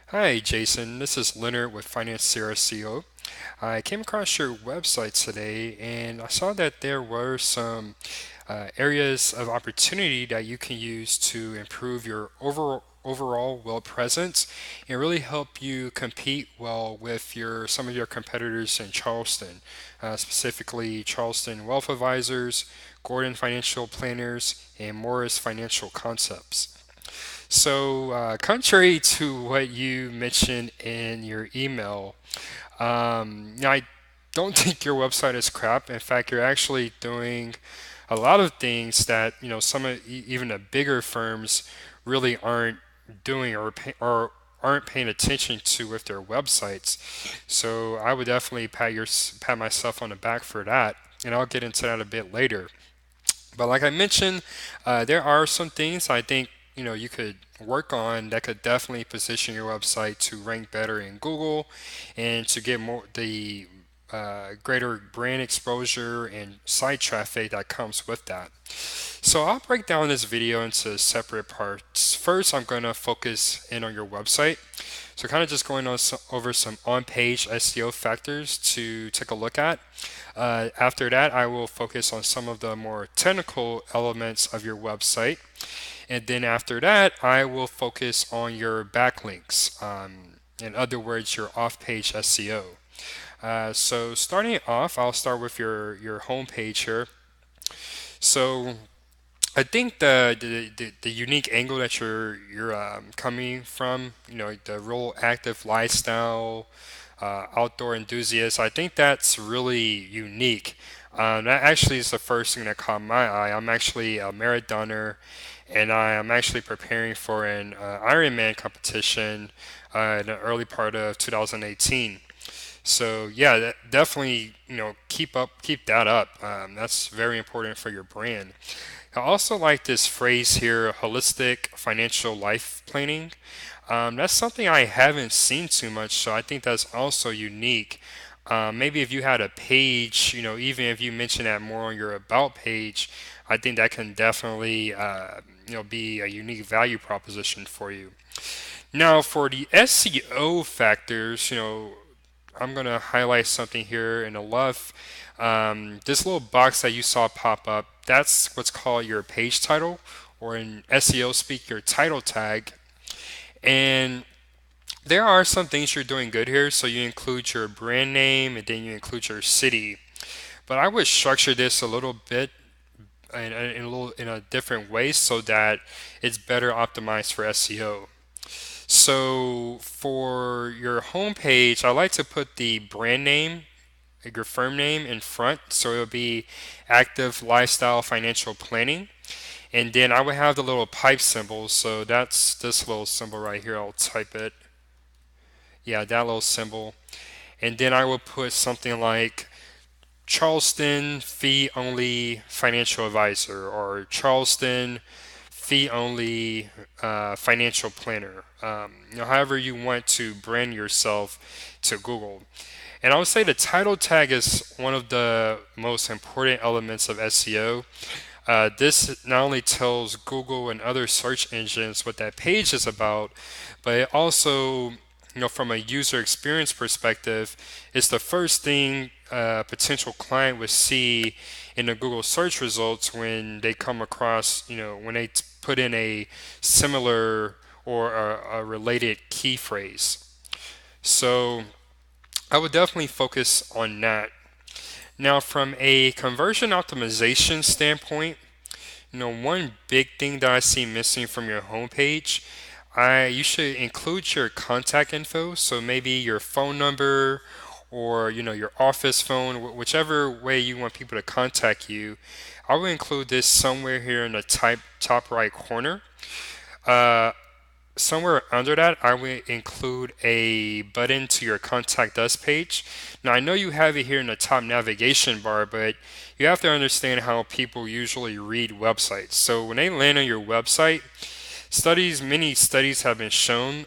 Hi, Jason. This is Leonard with Financier SEO. I came across your website today and I saw that there were some areas of opportunity that you can use to improve your overall web presence and really help you compete well with your some of your competitors in Charleston, specifically Charleston Wealth Advisors, Gordon Financial Planners, and Morris Financial Concepts. So, contrary to what you mentioned in your email, I don't think your website is crap. In fact, you're actually doing a lot of things that some of even the bigger firms really aren't doing or aren't paying attention to with their websites. So I would definitely pat myself on the back for that, and I'll get into that a bit later. But like I mentioned, there are some things I think you could work on that could definitely position your website to rank better in Google and to get more the greater brand exposure and site traffic that comes with that. So I'll break down this video into separate parts. First, I'm going to focus in on your website. So kind of just going over some on-page SEO factors to take a look at. After that, I will focus on some of the more technical elements of your website. And then after that, I will focus on your backlinks. In other words, your off-page SEO. So starting off, I'll start with your home page here. So I think the unique angle that you're coming from, the real active lifestyle, outdoor enthusiast, I think that's really unique. That actually is the first thing that caught my eye. I'm actually a marathoner, and I am actually preparing for an Ironman competition in the early part of 2018. So yeah, definitely keep that up. That's very important for your brand. I also like this phrase here, holistic financial life planning. That's something I haven't seen too much, so I think that's also unique. Maybe if you had a page, even if you mention that more on your about page, I think that can definitely, be a unique value proposition for you. Now, for the SEO factors, I'm going to highlight something here in the left. This little box that you saw pop up, that's what's called your page title, or in SEO speak, your title tag. And there are some things you're doing good here. So you include your brand name and then you include your city. But I would structure this a little bit in a different way so that it's better optimized for SEO. So for your homepage, I like to put the brand name, like your firm name in front. So it'll be Active Lifestyle Financial Planning. And then I would have the little pipe symbol. So that's this little symbol right here. I'll type it. Yeah, that little symbol. And then I will put something like Charleston fee only financial advisor or Charleston fee only financial planner. However you want to brand yourself to Google. And I would say the title tag is one of the most important elements of SEO. This not only tells Google and other search engines what that page is about, but it also, from a user experience perspective, it's the first thing a potential client would see in the Google search results when they come across, when they put in a similar or a related key phrase. So I would definitely focus on that. Now, from a conversion optimization standpoint, one big thing that I see missing from your homepage, you should include your contact info. So maybe your phone number or your office phone, whichever way you want people to contact you. I will include this somewhere here in the top right corner. Uh, Somewhere under that, I will include a button to your contact us page. Now, I know you have it here in the top navigation bar, but you have to understand how people usually read websites. So when they land on your website, many studies have shown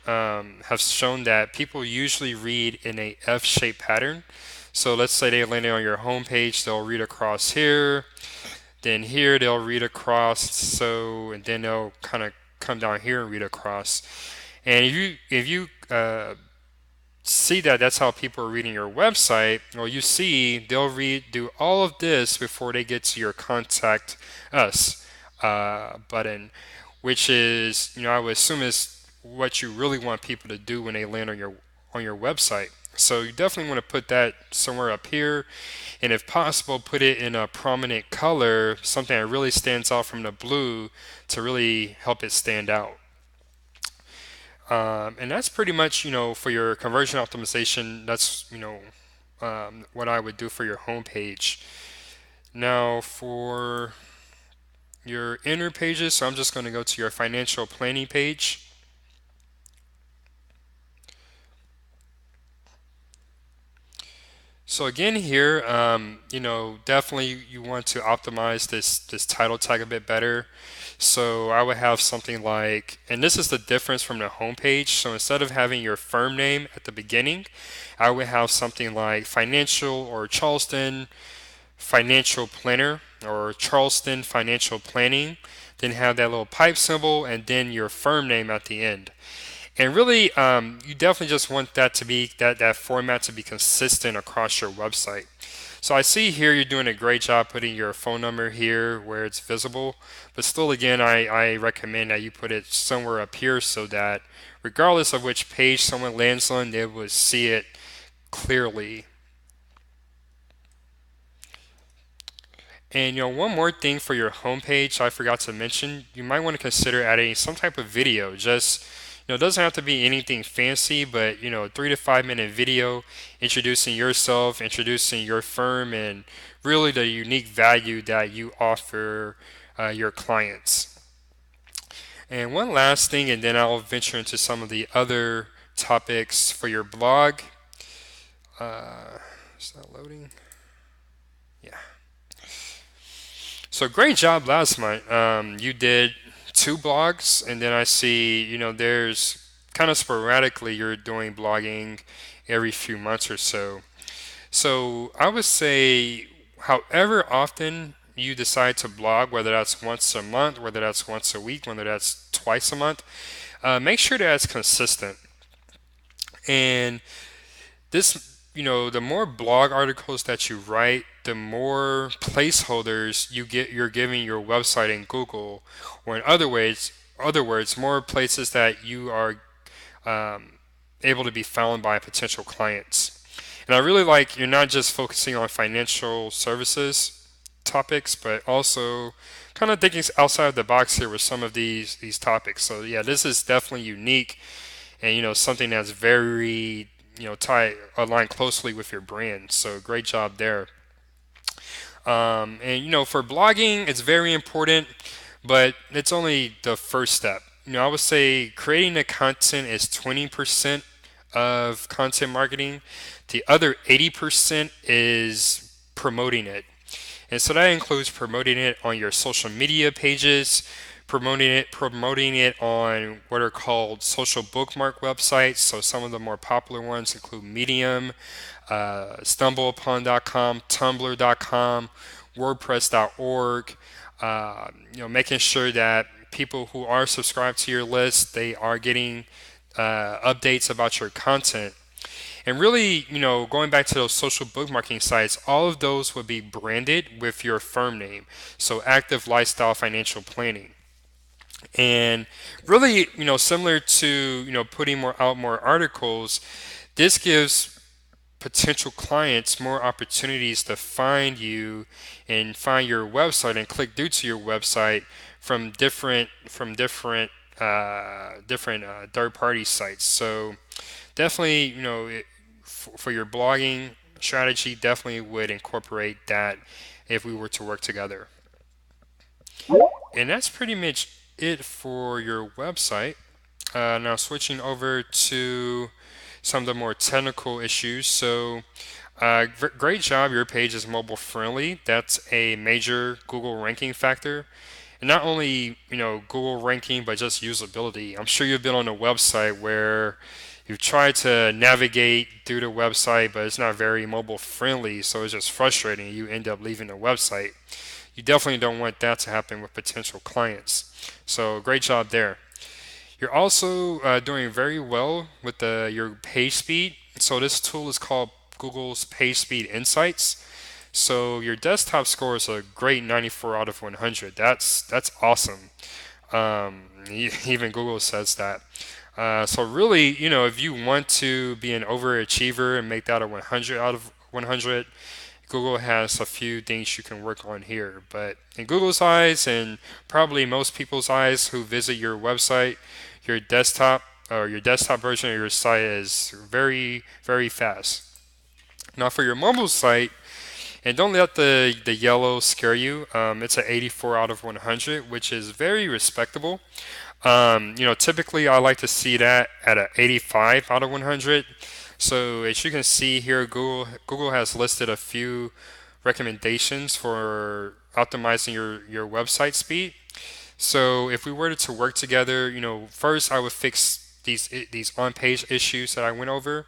that people usually read in a F-shaped pattern. So let's say they landed on your homepage, they'll read across here, then here they'll read across, and then they'll kind of come down here and read across. And if you see that that's how people are reading your website, well, you see they'll do all of this before they get to your contact us button, which is, I would assume is what you really want people to do when they land on your website. So you definitely want to put that somewhere up here, and if possible, put it in a prominent color, something that really stands out from the blue to really help it stand out. And that's pretty much, for your conversion optimization, that's, what I would do for your homepage. Now, for your inner pages, so I'm just going to go to your financial planning page. So again here, definitely you want to optimize this title tag a bit better. So I would have something like, and this is the difference from the homepage. So instead of having your firm name at the beginning, I would have something like financial or Charleston financial planner or Charleston financial planning. Then have that little pipe symbol and then your firm name at the end. And really, you definitely just want that to be that format to be consistent across your website. So I see here you're doing a great job putting your phone number here where it's visible, but still, again, I recommend that you put it somewhere up here so that regardless of which page someone lands on, they will see it clearly. And one more thing for your homepage I forgot to mention, you might want to consider adding some type of video. Just, it doesn't have to be anything fancy, but 3 to 5 minute video introducing yourself, introducing your firm, and really the unique value that you offer your clients. And one last thing, and then I'll venture into some of the other topics for your blog. Is that loading? Yeah. So great job last month. You did 2 blogs, and then I see, there's kind of sporadically you're doing blogging every few months or so. So I would say, however often you decide to blog, whether that's once a month, whether that's once a week, whether that's twice a month, make sure that it's consistent. And this, the more blog articles that you write, the more placeholders you're giving your website in Google, or in other words, more places that you are um, able to be found by potential clients. And I really like you're not just focusing on financial services topics, but also kind of thinking outside of the box here with some of these topics. So yeah, this is definitely unique, and something that's very aligned closely with your brand. So great job there. And for blogging, it's very important, but it's only the first step. I would say creating the content is 20% of content marketing. The other 80% is promoting it. And so that includes promoting it on your social media pages, promoting it on what are called social bookmark websites. So some of the more popular ones include Medium, StumbleUpon.com, Tumblr.com, WordPress.org. Making sure that people who are subscribed to your list, they are getting updates about your content. And really, going back to those social bookmarking sites, all of those would be branded with your firm name. So Active Lifestyle Financial Planning. And really, similar to, putting more articles, this gives potential clients more opportunities to find you and find your website and click through to your website from different third-party sites. So definitely, for your blogging strategy, definitely would incorporate that if we were to work together. And that's pretty much it for your website. Now switching over to some of the more technical issues. So great job. Your page is mobile friendly. That's a major Google ranking factor. And not only, Google ranking, but just usability. I'm sure you've been on a website where you've tried to navigate through the website, but it's not very mobile friendly, so it's just frustrating. You end up leaving the website. You definitely don't want that to happen with potential clients. So great job there. You're also doing very well with your page speed. So this tool is called Google's Page Speed Insights. So your desktop score is a great 94 out of 100. That's awesome. Even Google says that. So really, if you want to be an overachiever and make that a 100 out of 100, Google has a few things you can work on here. But in Google's eyes, and probably most people's eyes who visit your website, your desktop or your desktop version of your site is very, very fast. Now for your mobile site, and don't let the yellow scare you. It's an 84 out of 100, which is very respectable. Typically I like to see that at an 85 out of 100. So as you can see here, Google has listed a few recommendations for optimizing your website speed. So if we were to work together, first I would fix these on-page issues that I went over.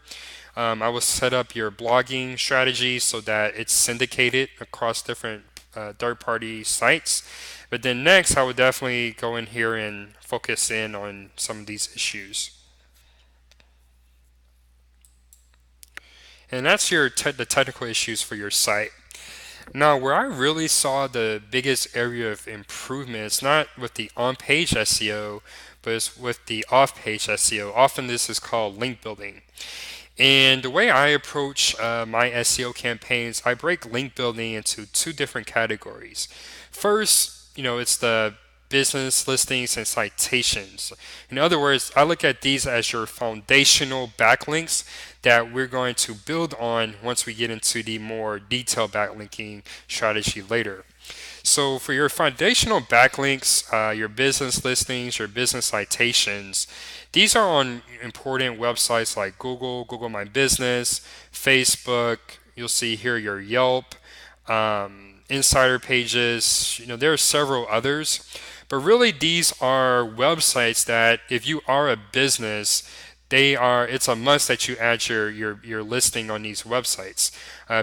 I will set up your blogging strategy so that it's syndicated across different third-party sites. But then next, I would definitely go in here and focus in on some of these issues. And that's the technical issues for your site. Now, where I really saw the biggest area of improvement is not with the on-page SEO, but it's with the off-page SEO. Often this is called link building. And the way I approach my SEO campaigns, I break link building into two different categories. First, it's the business listings and citations. In other words, I look at these as your foundational backlinks that we're going to build on once we get into the more detailed backlinking strategy later. So for your foundational backlinks, your business listings, your business citations, these are on important websites like Google, Google My Business, Facebook. You'll see here your Yelp, insider pages. There are several others, but really these are websites that if you are a business, it's a must that you add your listing on these websites,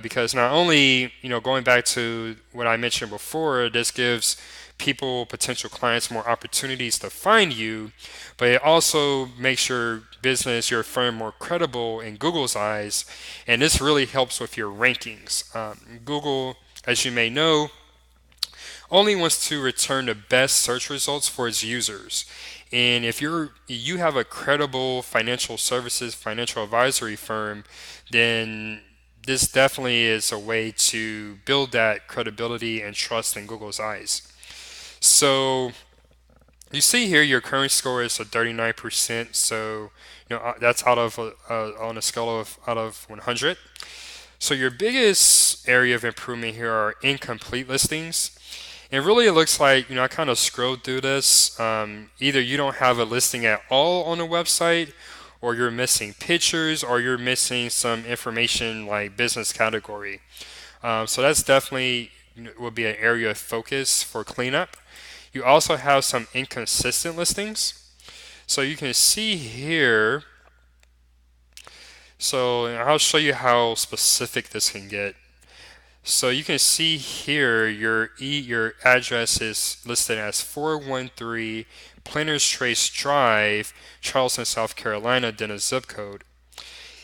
because not only going back to what I mentioned before, this gives people, potential clients, more opportunities to find you, but it also makes your business, your firm, more credible in Google's eyes, and this really helps with your rankings. Google, as you may know, only wants to return the best search results for its users. And if you have a credible financial services, financial advisory firm, then this definitely is a way to build that credibility and trust in Google's eyes. So you see here your current score is a 39%. So that's out of on a scale of out of 100. So your biggest area of improvement here are incomplete listings. And really, it looks like, I kind of scrolled through this. Either you don't have a listing at all on the website, or you're missing pictures, or you're missing some information like business category. So that's definitely will be an area of focus for cleanup. You also have some inconsistent listings. So you can see here. So I'll show you how specific this can get. So you can see here your address is listed as 413 Planters Trace Drive, Charleston, South Carolina, then a zip code.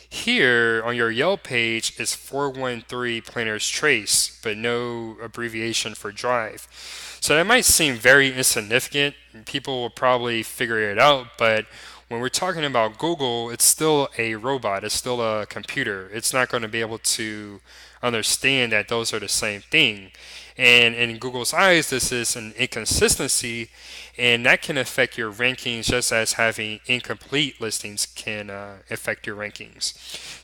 Here on your Yelp page is 413 Planters Trace, but no abbreviation for drive. So that might seem very insignificant. People will probably figure it out, but when we're talking about Google, it's still a robot, it's still a computer. It's not going to be able to understand that those are the same thing. And in Google's eyes, this is an inconsistency, and that can affect your rankings just as having incomplete listings can affect your rankings.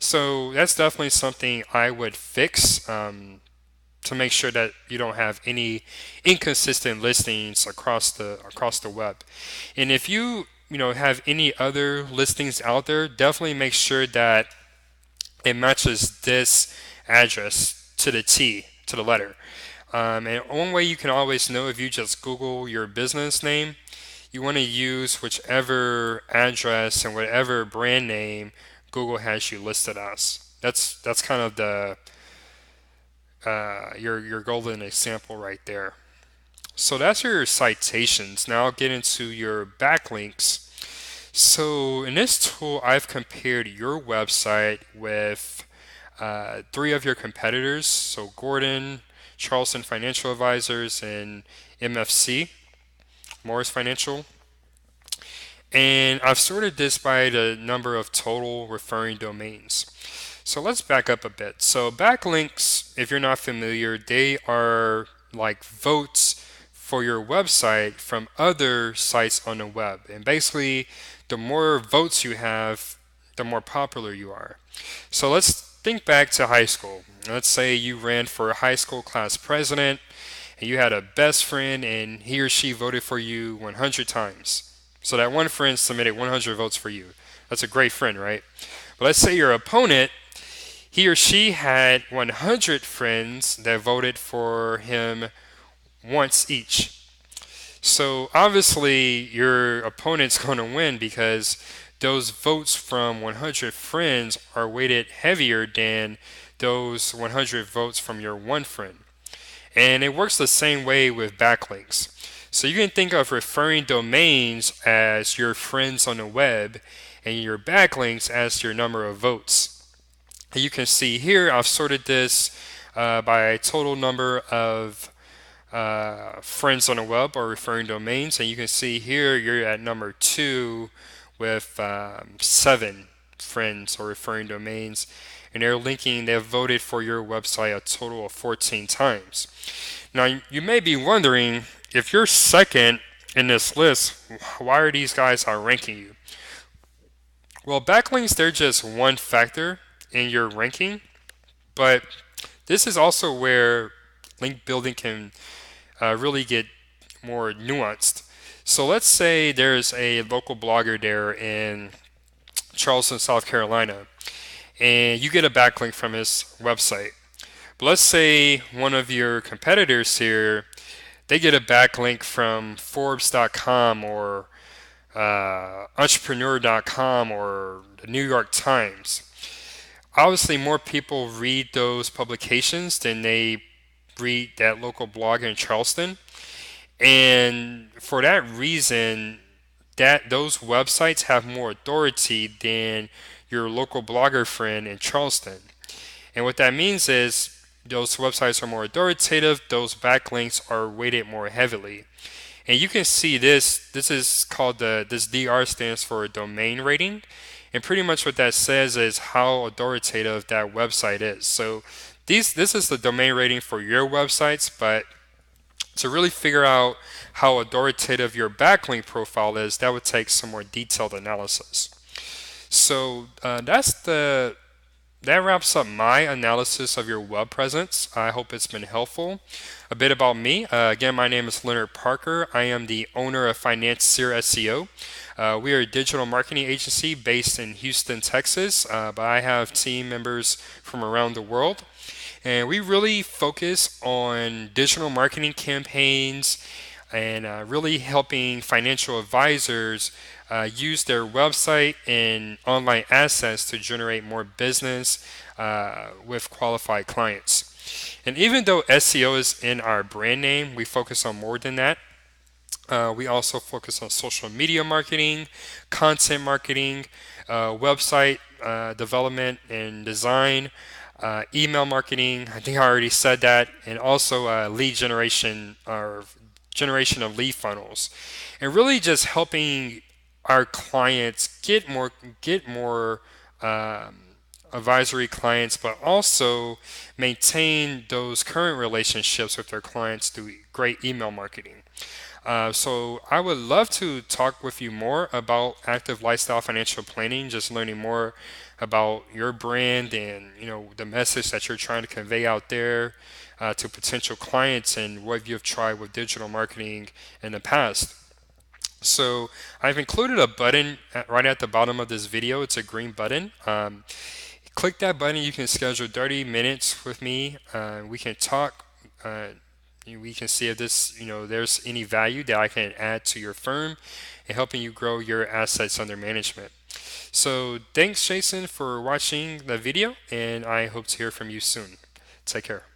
So that's definitely something I would fix to make sure that you don't have any inconsistent listings across the web. And if you have any other listings out there, definitely make sure that it matches this address to the T, to the letter. And one way you can always know, if you just Google your business name, you want to use whichever address and whatever brand name Google has you listed as. That's kind of the your golden example right there. So that's your citations. Now I'll get into your backlinks. So in this tool, I've compared your website with three of your competitors. So Gordon, Charleston Financial Advisors, and MFC, Morris Financial. And I've sorted this by the number of total referring domains. So let's back up a bit. So backlinks, if you're not familiar, they are like votes for your website from other sites on the web. And basically, the more votes you have, the more popular you are. So let's think back to high school. Let's say you ran for a high school class president and you had a best friend and he or she voted for you 100 times. So that one friend submitted 100 votes for you. That's a great friend, right? But let's say your opponent, he or she had 100 friends that voted for him once each. So obviously your opponent's going to win because those votes from 100 friends are weighted heavier than those 100 votes from your one friend. And it works the same way with backlinks. So you can think of referring domains as your friends on the web and your backlinks as your number of votes. And you can see here I've sorted this by total number of friends on the web or referring domains. And you can see here you're at number 2 with 7 friends or referring domains. And they've voted for your website a total of 14 times. Now, you may be wondering, if you're second in this list, why are these guys outranking you? Well, backlinks, they're just one factor in your ranking, but this is also where link building can really get more nuanced. So let's say there's a local blogger there in Charleston, South Carolina, and you get a backlink from his website. But let's say one of your competitors here, they get a backlink from Forbes.com or Entrepreneur.com or the New York Times. Obviously, more people read those publications than they read that local blog in Charleston. And for that reason, that those websites have more authority than your local blogger friend in Charleston. And what that means is those websites are more authoritative, those backlinks are weighted more heavily. And you can see this is called this DR stands for domain rating. And pretty much what that says is how authoritative that website is. So this is the domain rating for your websites, but to really figure out how authoritative your backlink profile is, that would take some more detailed analysis. So that wraps up my analysis of your web presence. I hope it's been helpful. A bit about me. Again, my name is Leonard Parker. I am the owner of Financier SEO. We are a digital marketing agency based in Houston, Texas, but I have team members from around the world. And we really focus on digital marketing campaigns and really helping financial advisors use their website and online assets to generate more business with qualified clients. And even though SEO is in our brand name, we focus on more than that. We also focus on social media marketing, content marketing, website development and design, email marketing. I think I already said that, and also lead generation or generation of lead funnels, and really just helping our clients get more advisory clients, but also maintain those current relationships with their clients through great email marketing. So I would love to talk with you more about active lifestyle financial planning, just learning more about your brand and the message that you're trying to convey out there to potential clients and what you've tried with digital marketing in the past. So I've included a button right at the bottom of this video. It's a green button. Click that button. You can schedule 30 minutes with me. We can talk. We can see if there's any value that I can add to your firm in helping you grow your assets under management. So thanks, Jason, for watching the video, and I hope to hear from you soon. Take care.